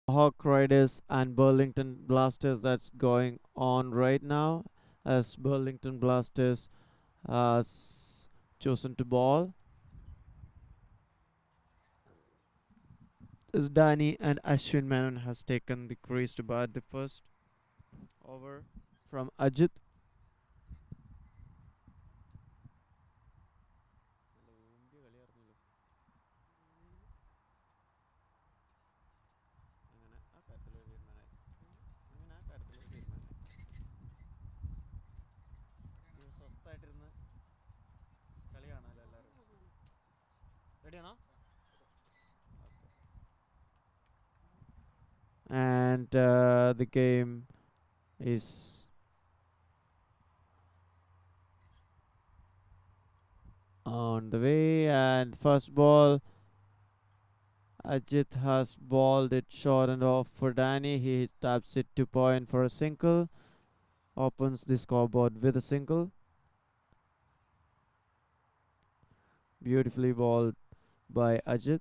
Mohawk Riders and Burlington Blasters that's going on right now, as Burlington Blasters has chosen to ball. As Danny and Ashwin Menon has taken the crease to bat the first over from Ajit. And the game is on the way. And first ball, Ajit has balled it short and off for Danny. He taps it to point for a single, opens the scoreboard with a single. Beautifully balled by Ajit.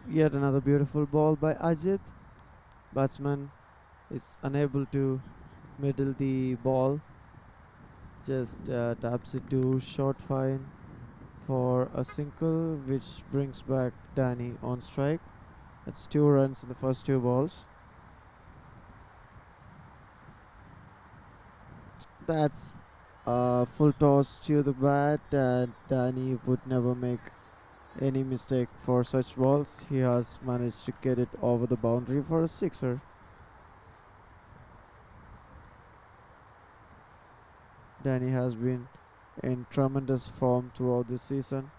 Yet another beautiful ball by Ajit. Batsman is unable to middle the ball, just taps it to short fine for a single, which brings back Danny on strike. That's 2 runs in the first 2 balls. That's a full toss to the bat, and Danny would never make any mistake for such balls. He has managed to get it over the boundary for a sixer. Danny has been in tremendous form throughout the season,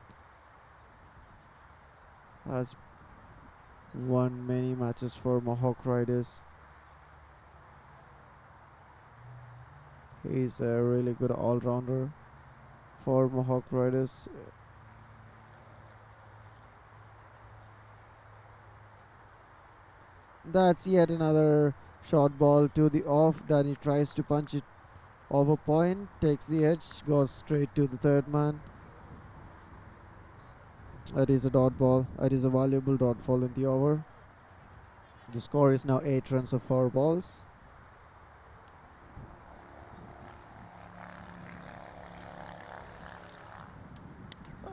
has won many matches for Mohawk Riders. He's a really good all-rounder for Mohawk Riders. That's yet another short ball to the off. Danny tries to punch it over point, takes the edge, goes straight to the third man. It is a dot ball. It is a valuable dot ball in the over. The score is now 8 runs of 4 balls.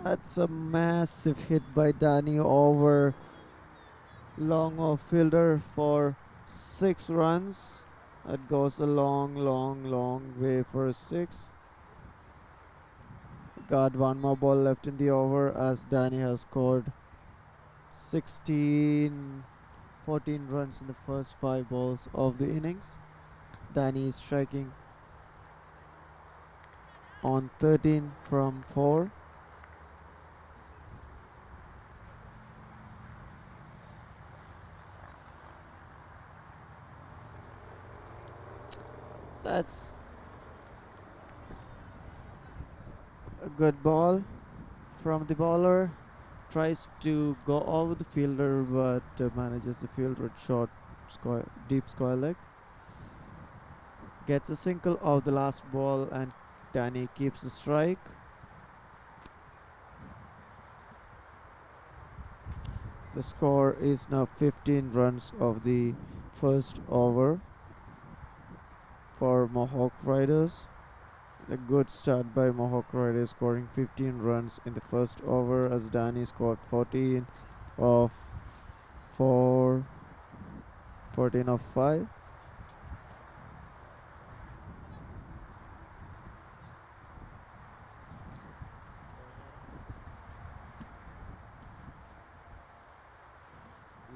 That's a massive hit by Danny over long off fielder for 6 runs. That goes a long, long, long way for a 6. Got one more ball left in the over as Danny has scored 14 runs in the first 5 balls of the innings. Danny is striking on 13 from 4. That's a good ball from the bowler. Tries to go over the fielder but manages the fielder at short square, deep square leg. Gets a single of the last ball and Danny keeps the strike. The score is now 15 runs of the first over for Mohawk Riders. A good start by Mohawk Riders, scoring 15 runs in the first over as Danny scored 14 of 4, 14 of 5.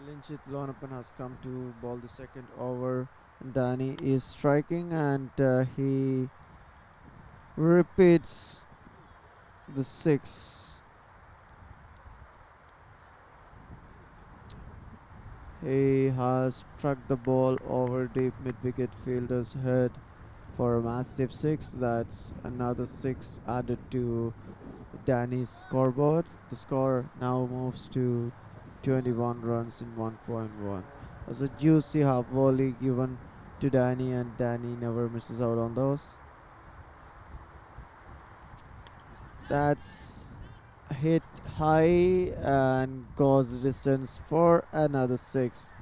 Linchit Lonapan has come to ball the second over. Danny is striking and he repeats the 6. He has struck the ball over deep mid-wicket fielder's head for a massive six. That's another six added to Danny's scoreboard. The score now moves to 21 runs in 1.1. That's a juicy half volley given to Danny, and Danny never misses out on those. That's hit high and goes distance for another six.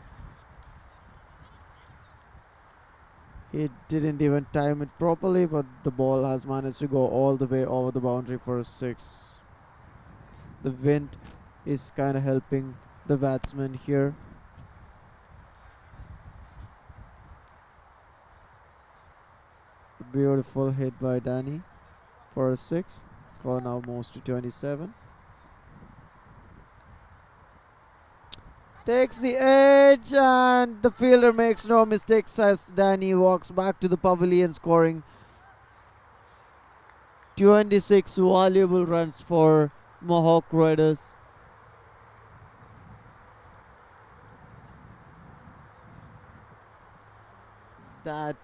He didn't even time it properly, but the ball has managed to go all the way over the boundary for a six. The wind is kind of helping the batsman here. Beautiful hit by Danny for a six. Score now moves to 27. Takes the edge, and the fielder makes no mistakes as Danny walks back to the pavilion, scoring 26 valuable runs for Mohawk Riders. That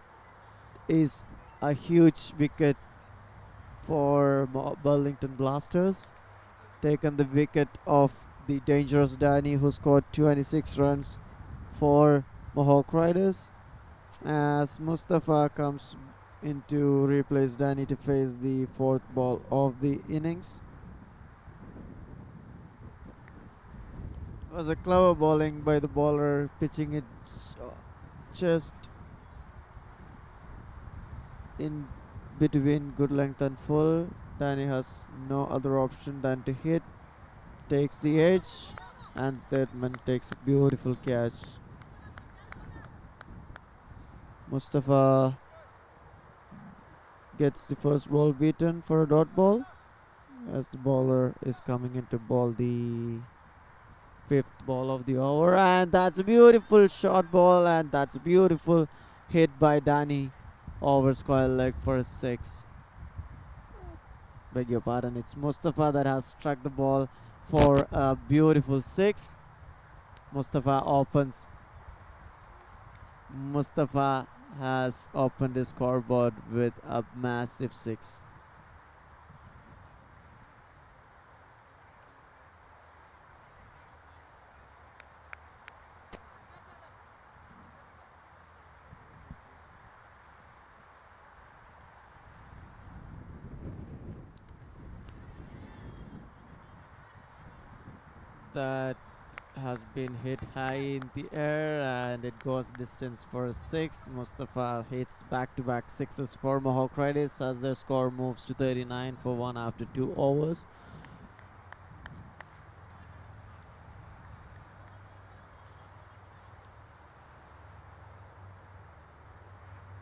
is a huge wicket for Burlington Blasters. Taken the wicket of the dangerous Danny, who scored 26 runs for Mohawk Riders, as Mustafa comes in to replace Danny to face the fourth ball of the innings. It was a clever bowling by the bowler, pitching it just in between good length and full. Danny has no other option than to hit, takes the edge, and Thedman takes a beautiful catch. Mustafa gets the first ball beaten for a dot ball, as the bowler is coming in to bowl the fifth ball of the over, and that's a beautiful short ball, and that's a beautiful hit by Danny over square leg for a six. Beg your pardon, it's Mustafa that has struck the ball for a beautiful six. Mustafa has opened his scoreboard with a massive six. That has been hit high in the air, and it goes distance for a six. Mustafa hits back-to-back sixes for Mohawk Riders as their score moves to 39 for one after 2 overs.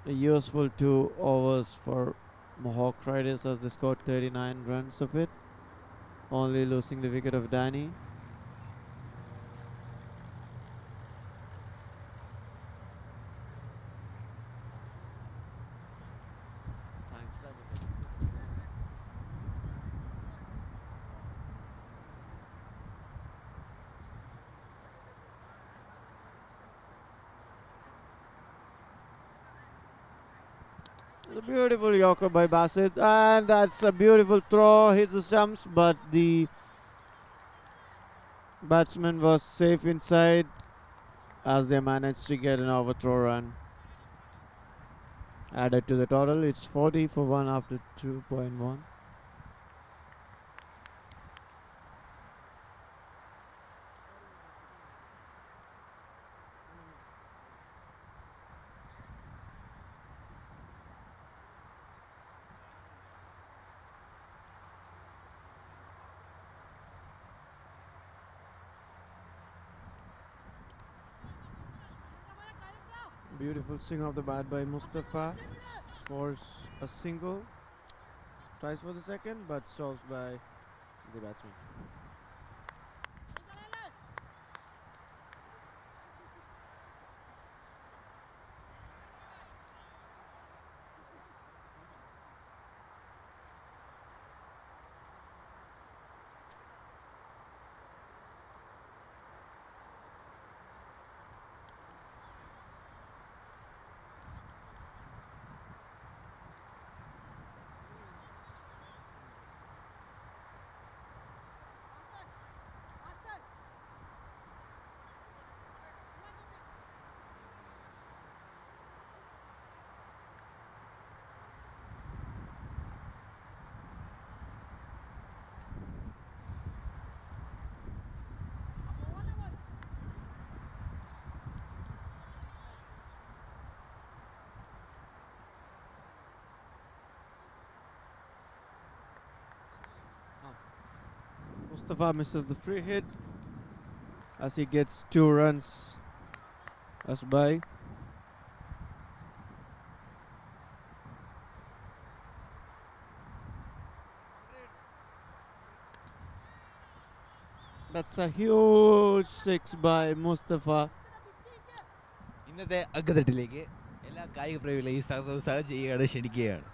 A useful 2 overs for Mohawk Riders as they scored 39 runs of it, only losing the wicket of Danny. It's a beautiful Yorker by Bassett, and that's a beautiful throw. Hits the stumps, but the batsman was safe inside as they managed to get an overthrow run. Added to the total, it's 40 for one after 2.1. Beautiful swing of the bat by Mustafa. Scores a single. Tries for the second, but stops by the batsman. Mustafa misses the free hit as he gets 2 runs as by. That's a huge 6 by Mustafa. ഇന്നത്തെ അഗ്ഗത്തട്ടിലേക്ക് എല്ലാ കായിക പ്രേമികളെയും സ്വാഗതം ചെയ്യുകയാണ്, ക്ഷണിക്കുകയാണ്.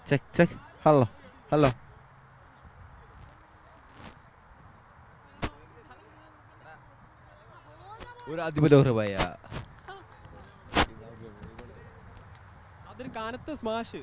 Check check. Hello hello. ഒരു അതിമനോഹരമായ അതൊരു കനത്ത smash.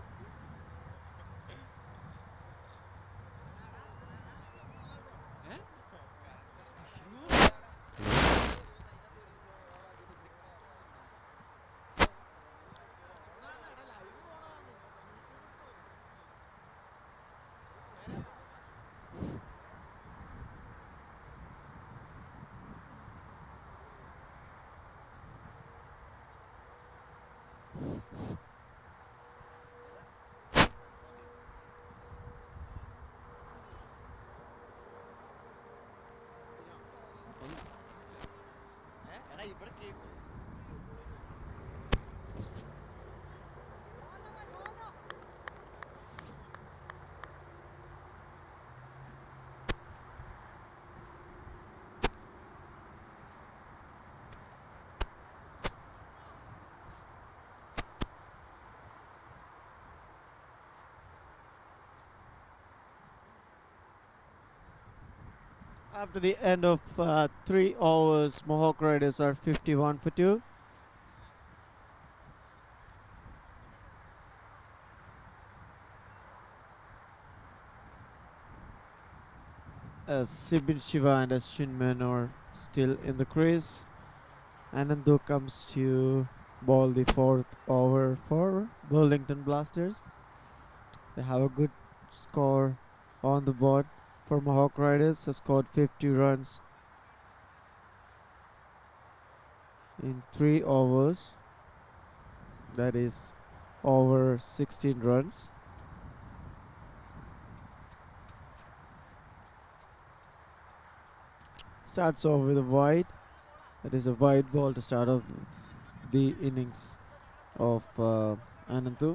After the end of 3 overs, Mohawk Riders are 51 for 2. As Sibin Shiva and Ashwin Manor still in the crease. Anandu comes to bowl the 4th over for Burlington Blasters. They have a good score on the board for Mohawk Riders. Has scored 50 runs in 3 overs. That is over 16 runs. Starts off with a wide. That is a wide ball to start off the innings of Anandu.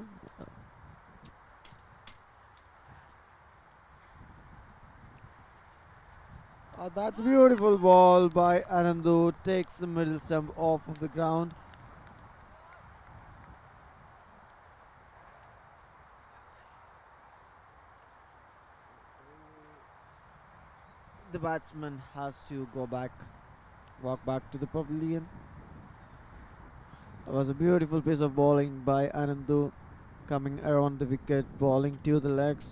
That's a beautiful ball by Anandu. Takes the middle stump off of the ground. The batsman has to walk back to the pavilion. It was a beautiful piece of bowling by Anandu, coming around the wicket, bowling to the legs.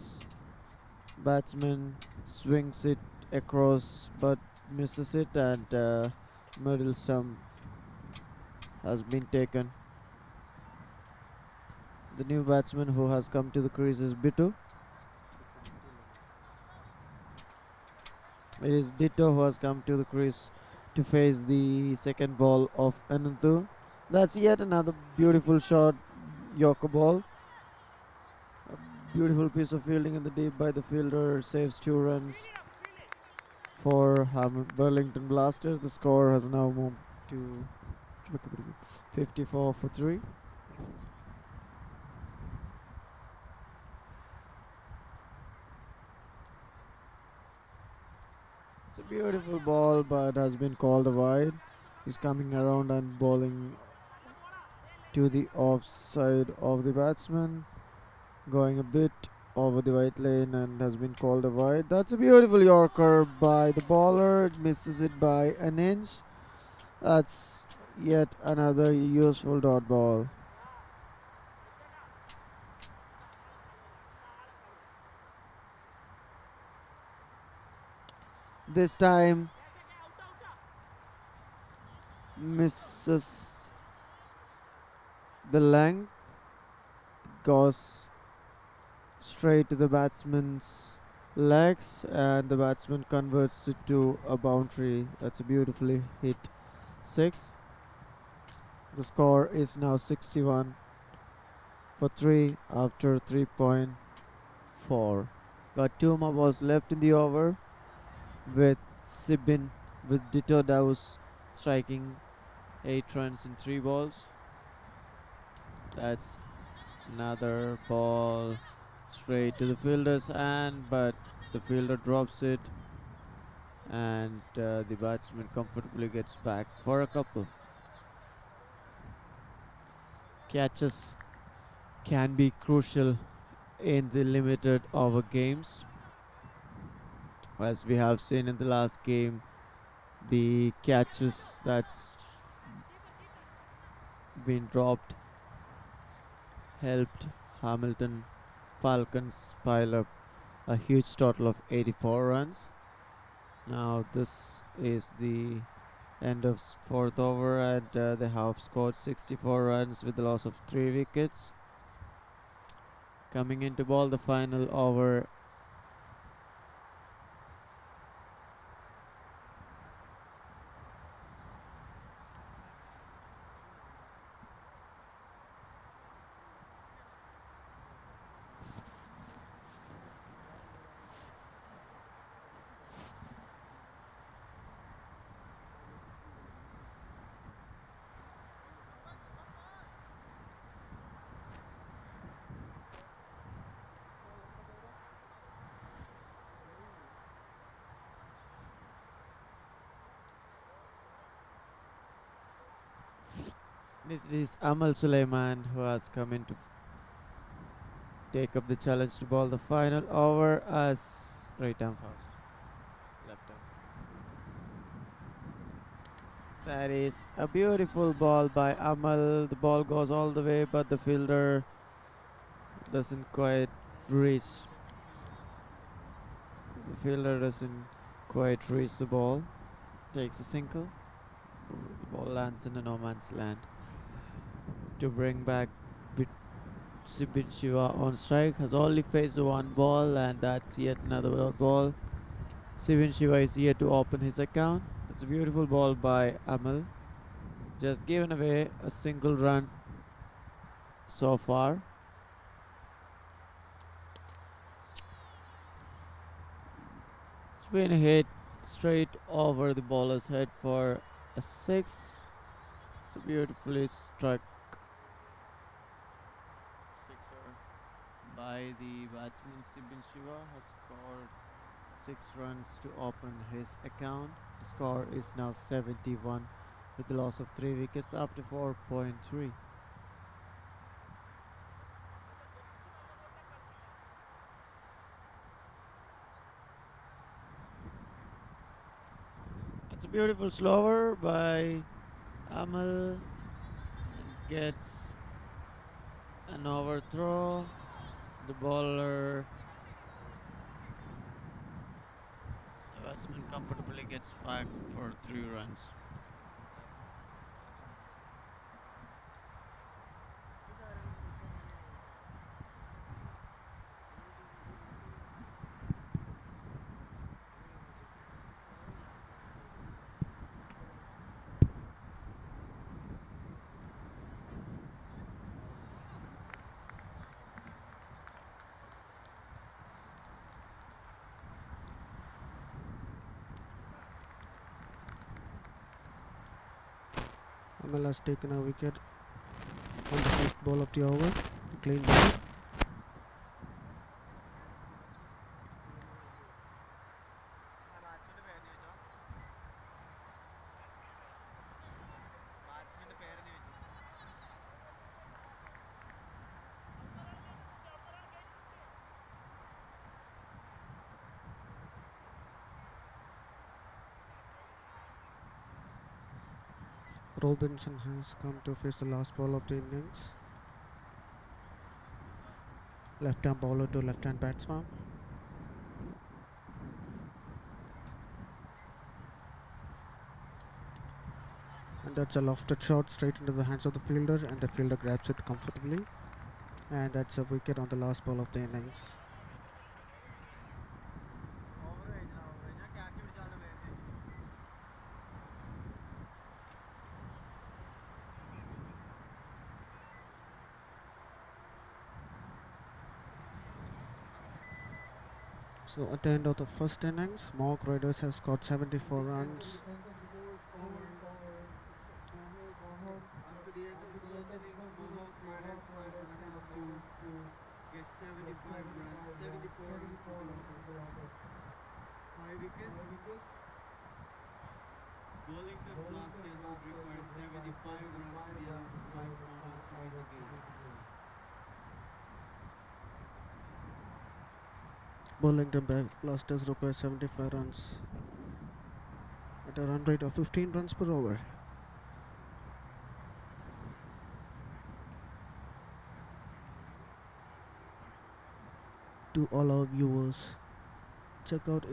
Batsman swings it across but misses it, and middle stump has been taken. The new batsman who has come to the crease is Bittu. It is Ditto who has come to the crease to face the second ball of Anandu. That's yet another beautiful shot, Yorker ball. A beautiful piece of fielding in the deep by the fielder, saves 2 runs for Burlington Blasters. The score has now moved to 54 for 3. It's a beautiful ball, but has been called a wide. He's coming around and bowling to the offside of the batsman, going a bit over the white lane, and has been called a wide. That's a beautiful Yorker by the bowler. It misses it by an inch. That's yet another useful dot ball. This time misses the length, goes straight to the batsman's legs, and the batsman converts it to a boundary. That's a beautifully hit 6. The score is now 61 for 3 after 3.4. Got 2 more balls left in the over, with Sibin with Ditto Daus striking 8 runs in 3 balls. That's another ball straight to the fielder's hand, but the fielder drops it, and the batsman comfortably gets back for a couple. Catches can be crucial in the limited over games. As we have seen in the last game, the catches that's been dropped helped Hamilton Falcons pile up a huge total of 84 runs. Now this is the end of fourth over, and they have scored 64 runs with the loss of 3 wickets. Coming into ball the final over. It is Amal Suleiman who has come in to take up the challenge to bowl the final over as right arm first. Left arm. That is a beautiful ball by Amal. The ball goes all the way, but the fielder doesn't quite reach. The fielder doesn't quite reach the ball. Takes a single. The ball lands in a no man's land. To bring back Sibin Shiva on strike, has only faced one ball, and that's yet another without ball. Sibin Shiva is yet to open his account. It's a beautiful ball by Amal. Just given away a single run so far. It's been hit straight over the bowler's head for a 6. It's a beautifully struck sixer by the batsman. Sibin Shiva has scored 6 runs to open his account. The score is now 71 with the loss of 3 wickets after 4.3. It's a beautiful slower by Amal, and gets an overthrow. The bowler, the batsman comfortably gets 5 for 3 runs. Amal has taken a wicket on the first ball of the over. Clean ball. Robinson has come to face the last ball of the innings. Left-hand bowler to left-hand batsman. And that's a lofted shot straight into the hands of the fielder, and the fielder grabs it comfortably. And that's a wicket on the last ball of the innings. So at the end of the first innings, Mohawk Riders has scored 74 runs. After the end of the first innings, Mohawk Riders have managed to get 75 runs, 74 runs with the loss of 5 wickets. Burlington Blasters would require 75 runs in their last 5 overs to win the game. Blasters require 75 runs at a run rate of 15 runs per over. To all our viewers, check out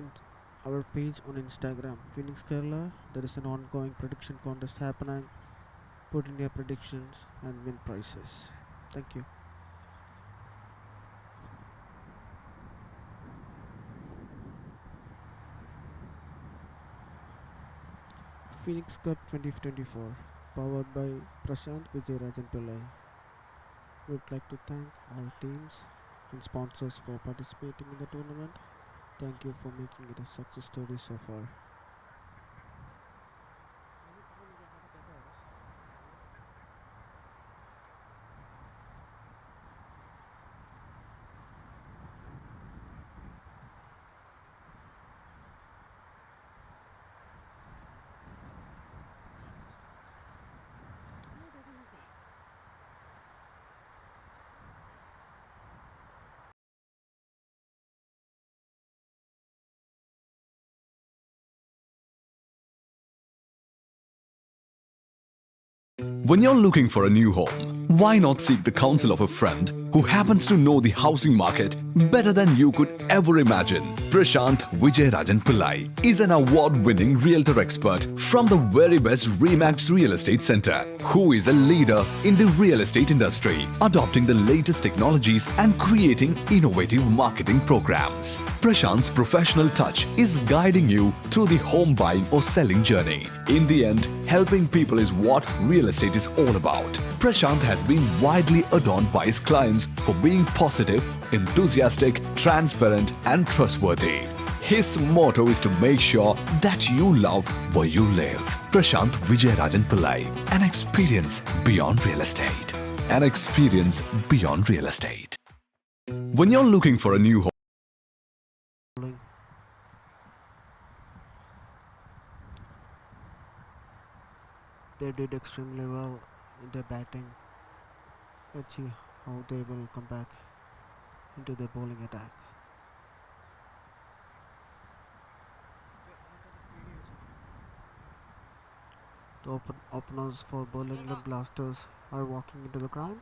our page on Instagram, Phoenix Kerala. There is an ongoing prediction contest happening. Put in your predictions and win prizes. Thank you. Phoenix Cup 2024, powered by Prashant Vijayarajan Pillai. We would like to thank all teams and sponsors for participating in the tournament. Thank you for making it a success story so far. When you're looking for a new home, why not seek the counsel of a friend who happens to know the housing market better than you could ever imagine? Prashant Vijayarajan Pillai is an award-winning realtor expert from the very best Remax Real Estate Center, who is a leader in the real estate industry, adopting the latest technologies and creating innovative marketing programs. Prashant's professional touch is guiding you through the home buying or selling journey. In the end, helping people is what real estate is all about. Prashant has been widely adored by his clients for being positive, enthusiastic, transparent, and trustworthy. His motto is to make sure that you love where you live. Prashant Vijayarajan Pillai, an experience beyond real estate. An experience beyond real estate. When you're looking for a new home, They did extremely well in their batting. Let's see how they will come back into their bowling attack. The openers for Burlington Blasters are walking into the ground.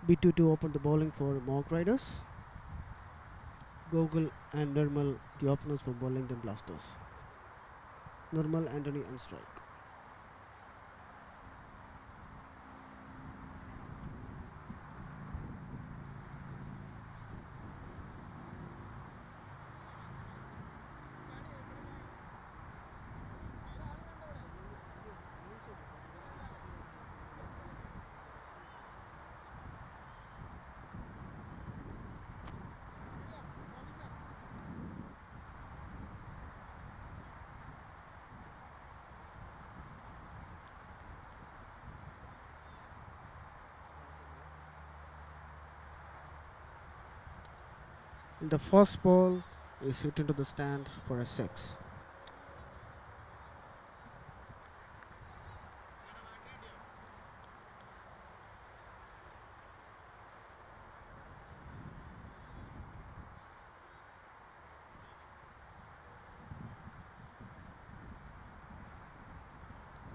B2 to open the bowling for Mohawk Riders. Gogol and Nirmal, the openers for Burlington Blasters. Nirmal, Anthony, and strike. In the first ball is hit into the stand for a 6.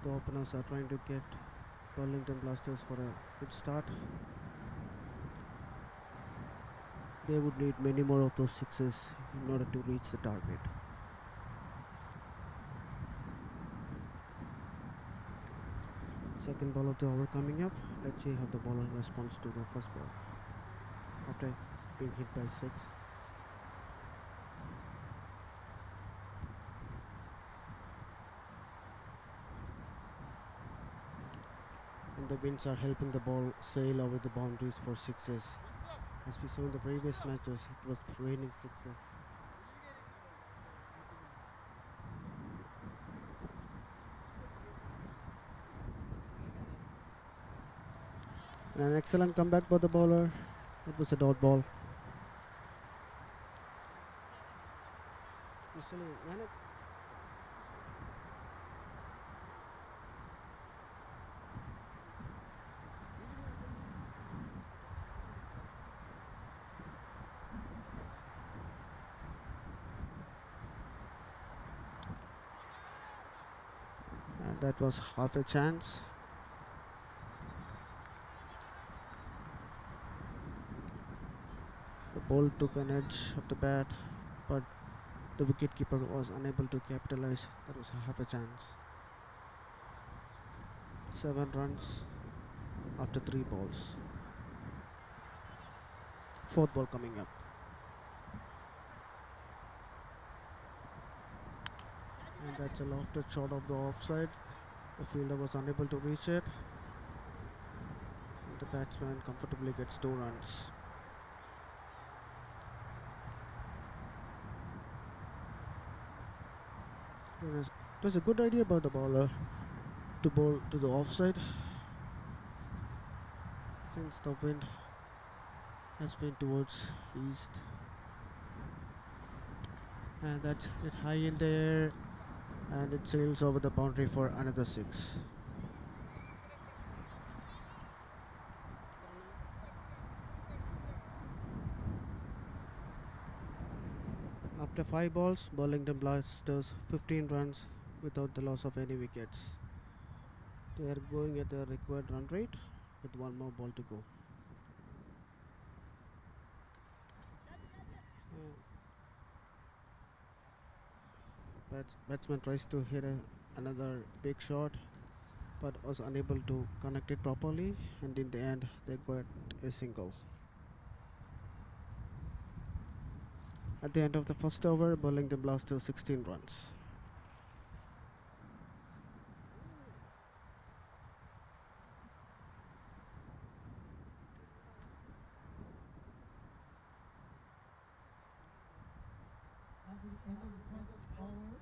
The openers are trying to get Burlington Blasters for a good start. They would need many more of those sixes in order to reach the target. Second ball of the over coming up. Let's see how the bowler responds to the first ball after being hit by 6. And the winds are helping the ball sail over the boundaries for sixes. As we saw in the previous matches, it was raining sixes. And an excellent comeback by the bowler. It was a dot ball. And that was half a chance. The ball took an edge of the bat, but the wicketkeeper was unable to capitalize. That was half a chance. 7 runs after 3 balls. Fourth ball coming up. And that's a lofted shot of the offside. The fielder was unable to reach it. And the batsman comfortably gets 2 runs. It was a good idea by the bowler to bowl to the offside, since the wind has been towards east. And that's it high in the air, and it sails over the boundary for another 6. After 5 balls, Burlington Blasters 15 runs without the loss of any wickets. They are going at the required run rate with 1 more ball to go. Batsman tries to hit another big shot, but was unable to connect it properly, and in the end they got a single. At the end of the first over, Burlington Blasters 16 runs. At the end of the first over,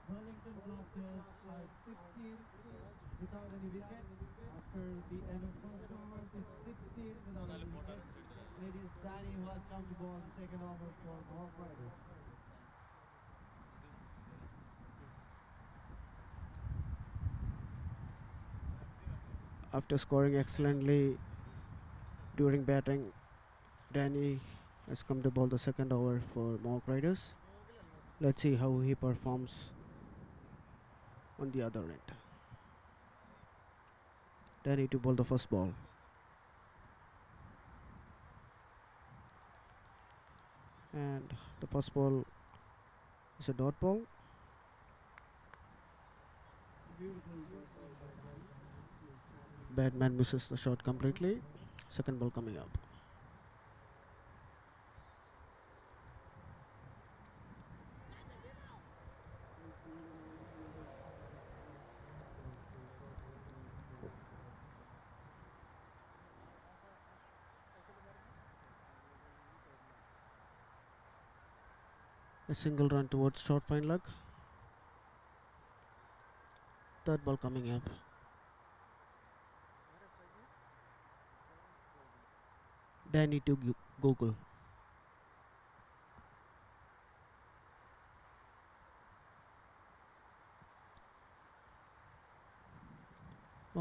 Burlington Blasters are 16th without any wickets. After the end of first over, it's 16 without any wickets. And it is Danny who has come to bowl the second over for Mohawk Riders. After scoring excellently during batting, Danny has come to bowl the second over for Mohawk Riders. Let's see how he performs on the other end. Danny to bowl the first ball. And the first ball is a dot ball. Batman misses the shot completely. Second ball coming up. A single run towards short fine leg. Third ball coming up. Danny to Google.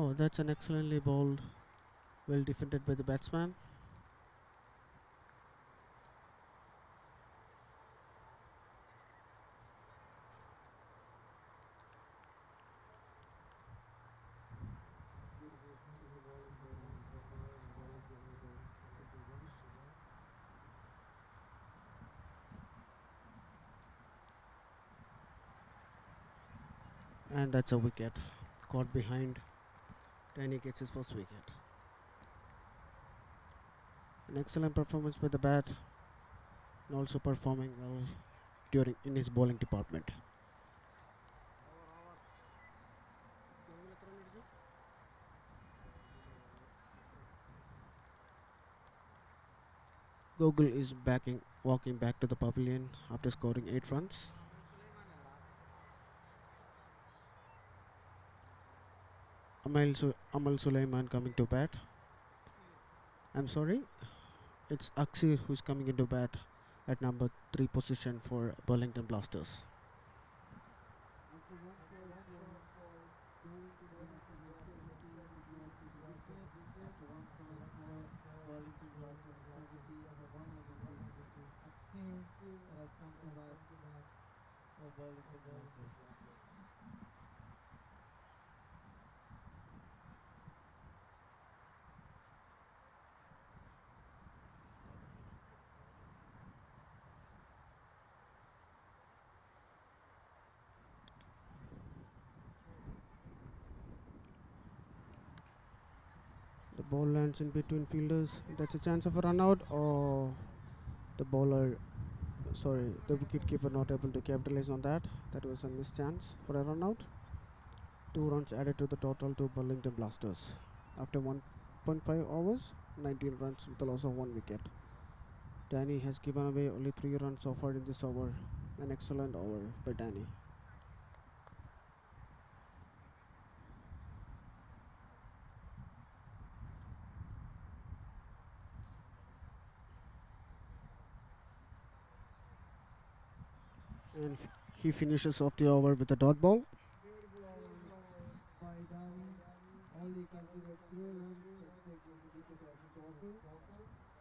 Oh, that's an excellently bowled, well defended by the batsman. And that's a wicket. Caught behind. Danny gets his first wicket. An excellent performance by the bat, and also performing well during in his bowling department. Gogol is walking back to the pavilion after scoring 8 runs. Amal Sulaiman coming to bat. I'm sorry, it's Aksir who's coming into bat at number 3 position for Burlington Blasters. After one for Burlington Blasters is 17, he lost his wicket. After one for Burlington Blasters is 17 for one, and it is Aksir that has come to bat for Burlington Blasters. The ball lands in between fielders. That's a chance of a run out. Or the the wicketkeeper not able to capitalize on that. That was a missed chance for a run out. 2 runs added to the total to Burlington Blasters. After 1.5 overs, 19 runs with the loss of 1 wicket. Danny has given away only 3 runs so far in this over. An excellent over by Danny. And he finishes off the over with a dot ball. Beautiful over by Danny. Only considered 3 runs of taking the wicket as total.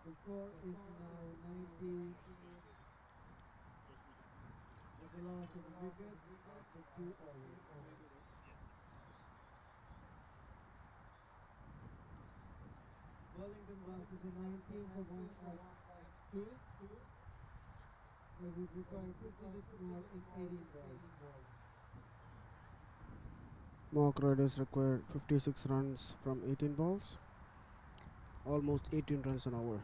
The score is now 90 with the loss of a wicket after 2 overs. Burlington Blasters are 19 for 1 at 2. They would require 56 more in 18 balls. Mohawk Riders require 56 runs from 18 balls. Almost 18 runs an hour.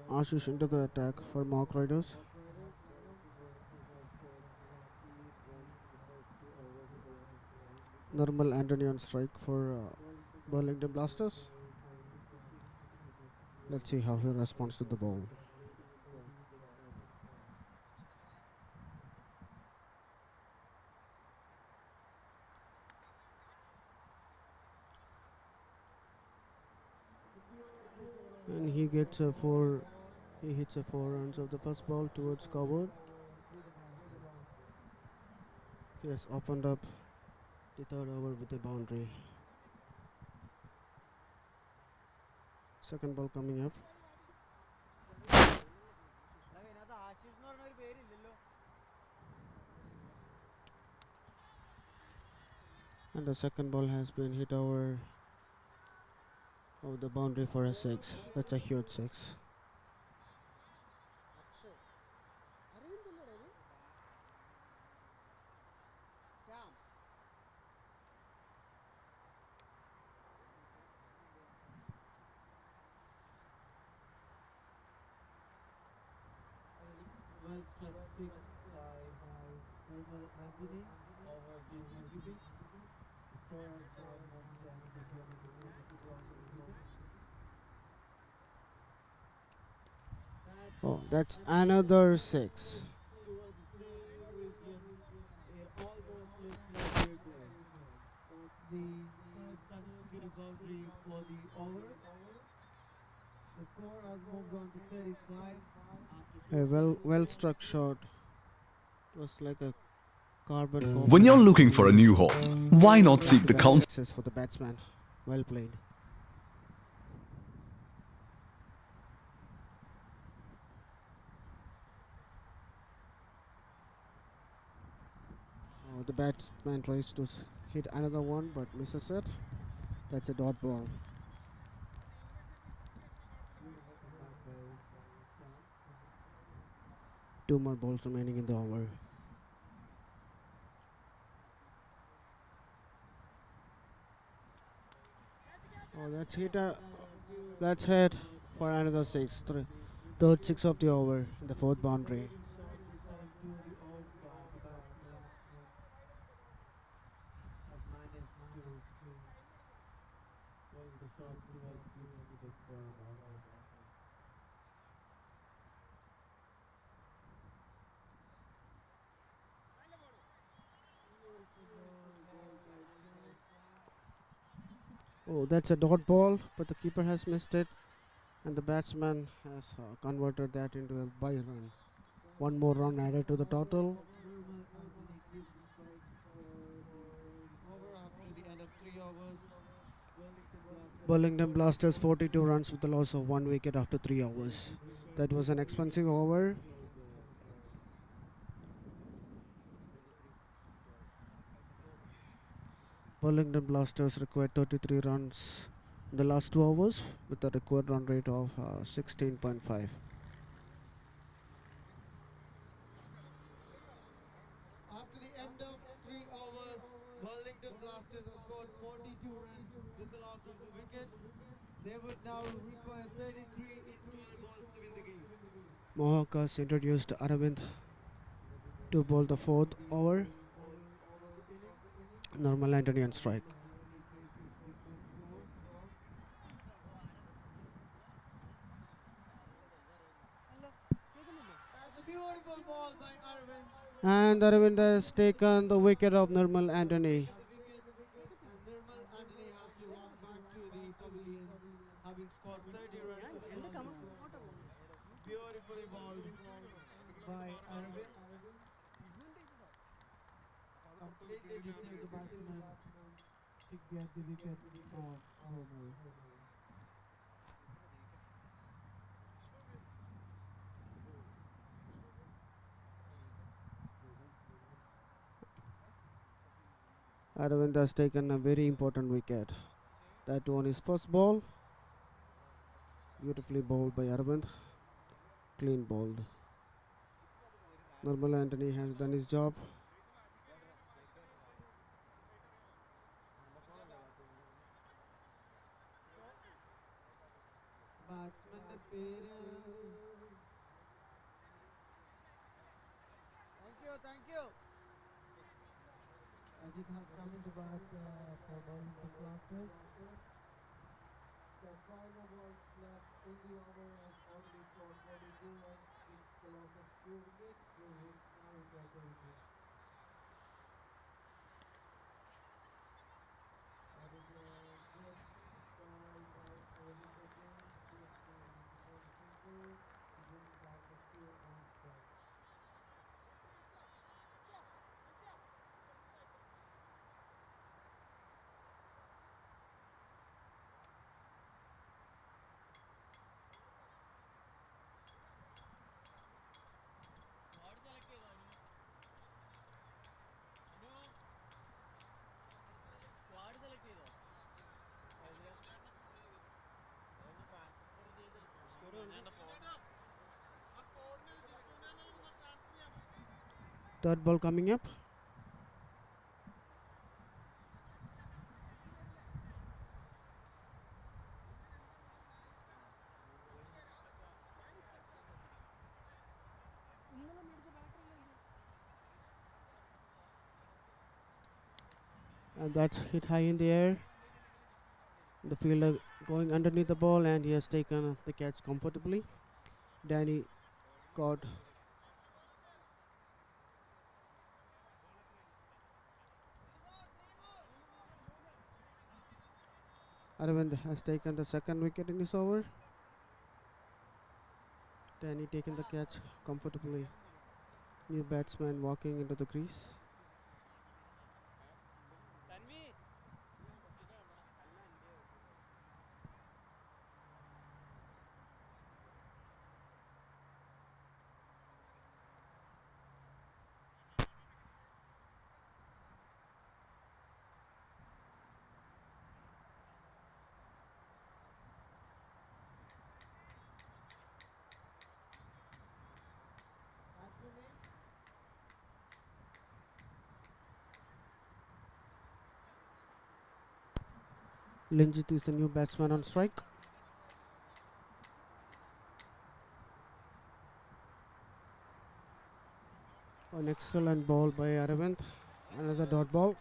Ashish into the attack for Mohawk Riders. Normal Anthony on strike for Burlington Blasters. Let's see how he responds to the ball. And he gets a 4. He hits a 4 runs of the first ball towards cover. He has opened up the third over with a boundary. Second ball coming up. And the second ball has been hit over the boundary for a 6. That's a huge 6. Well struck 6 by Normal Anthony. over to wicket. The score has now moved down to 22 with the loss of a wicket. Oh, That's that's another another 6. 6 towards the same region. It almost looks like we're there. That's the third consecutive boundary for the over. The score has moved on to 35 after A 15 well wickets. struck shot. It was like a carbon When copy you're of looking for a new the home, why not seek the back-to-back counsel sixes for the batsman. Well played. Oh, the batsman tries to hit another one but misses it. That's a dot ball. Beautiful comeback by Shan. Two more balls remaining in the over. Oh, that's hit for another 6. Third 6 of the over, the fourth boundary. Quality shot this time to the off by the batsman. Has managed to swing the shot towards the wicket for a boundary. Beautiful ball by Shan. Oh, that's a dot ball, but the keeper has missed it, and the batsman has converted that into a by run. One more run added to the total. As Nirmal Anthony keeps the strikes for the over after the end of 3 overs. Wellington Blasters Burlington record Blasters 42 42. runs with the loss of 1 wicket after 3 overs. That was an expensive over. Burlington Blasters required 33 runs in the last 2 overs with a required run rate of 16.5. After the end of 3 overs, Wellington Blasters have scored 42 runs with the loss of a wicket. They would now require 33 in 12 balls to win the game. Mohawk has introduced Aravind to bowl the fourth over. Innings. Normal Anthony on strike. Anthony faces weakness score. That's a beautiful ball by Arvind. And Aravind has taken the wicket of Normal Anthony. The wicket, and Nirmal Anthony has to walk back to the pavilion, having scored 30 runs with 12 balls. Beautifully balled by Arvind. Completely deceived the batsman to get the wicket of Nirmal. Aravind has taken a very important wicket. That one is first ball. Beautifully bowled by Aravind. Clean bowled. Normal Anthony has done his job. Batsman പേര് Ajit has come into bat for Wellington Blasters. The 5 overs left in the over has already scored 42 runs with the loss of 2 wickets. They would now require 33. That is a good ball by Aravind again. Just managed to get a single to bring back the 2 on strike. Third ball coming up. And that's hit high in the air. The fielder going underneath the ball, and he has taken the catch comfortably. Danny caught. Aravind has taken the second wicket in this over. Danny taking the catch comfortably. New batsman walking into the crease. Linjit is the new batsman on strike. An excellent ball by Aravind. Another dot ball.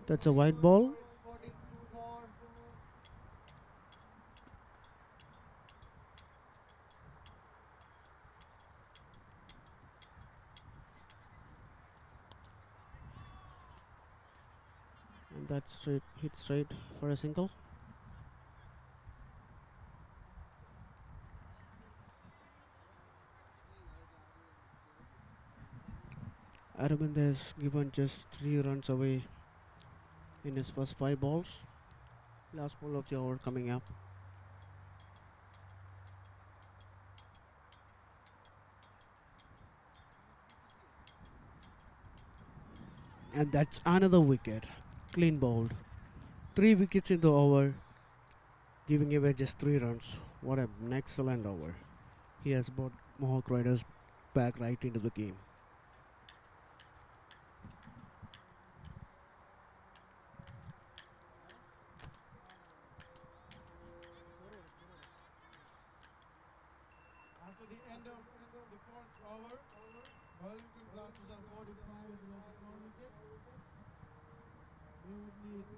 That's a white ball. And that's straight hit straight for a single. Aravind has given just 3 runs away in his first 5 balls. Last ball of the over coming up. And that's another wicket. Clean bowled. 3 wickets in the over, giving away just 3 runs. What an excellent over. He has brought Mohawk Riders back right into the game. After the end of the fourth over, Wellington Blasters are 45 with the loss of 4 wickets. They would need